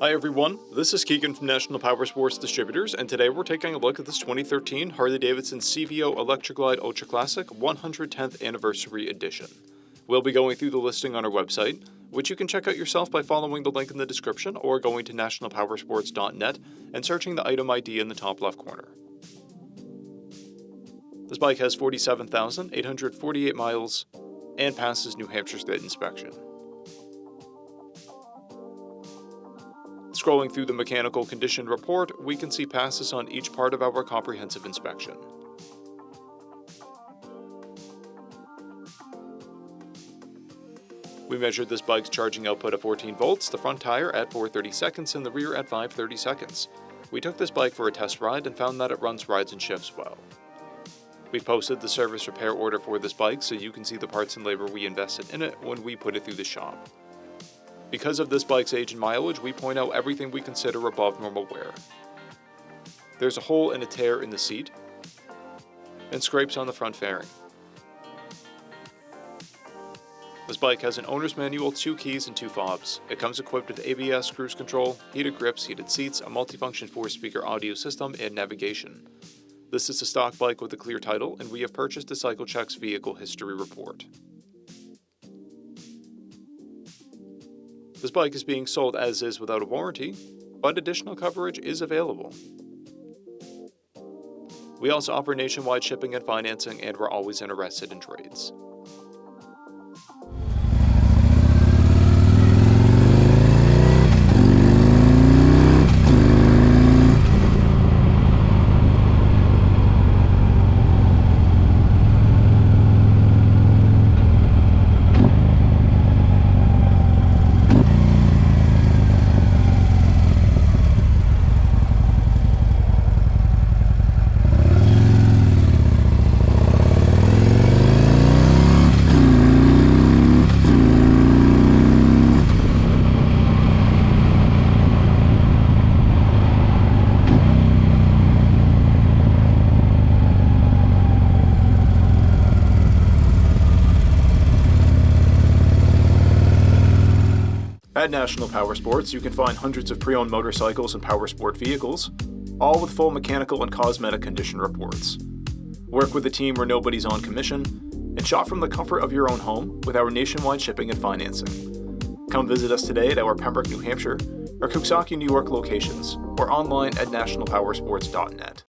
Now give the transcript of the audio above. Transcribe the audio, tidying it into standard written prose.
Hi everyone, this is Keegan from National Powersports Distributors, and today we're taking a look at this 2013 Harley-Davidson CVO Electra Glide Ultra Classic 110th Anniversary Edition. We'll be going through the listing on our website, which you can check out yourself by following the link in the description or going to nationalpowersports.net and searching the item ID in the top left corner. This bike has 47,848 miles and passes New Hampshire State inspection. Scrolling through the mechanical condition report, we can see passes on each part of our comprehensive inspection. We measured this bike's charging output at 14 volts, the front tire at 430 seconds, and the rear at 530 seconds. We took this bike for a test ride and found that it runs rides and shifts well. We've posted the service repair order for this bike so you can see the parts and labor we invested in it when we put it through the shop. Because of this bike's age and mileage, we point out everything we consider above normal wear. There's a hole and a tear in the seat, and scrapes on the front fairing. This bike has an owner's manual, 2 keys, and 2 fobs. It comes equipped with ABS, cruise control, heated grips, heated seats, a multifunction 4-speaker audio system, and navigation. This is a stock bike with a clear title, and we have purchased a CycleCheck's vehicle history report. This bike is being sold as is without a warranty, but additional coverage is available. We also offer nationwide shipping and financing, and we're always interested in trades. At National Powersports, you can find hundreds of pre-owned motorcycles and powersport vehicles, all with full mechanical and cosmetic condition reports. Work with a team where nobody's on commission, and shop from the comfort of your own home with our nationwide shipping and financing. Come visit us today at our Pembroke, New Hampshire, or Coxsackie, New York locations, or online at nationalpowersports.net.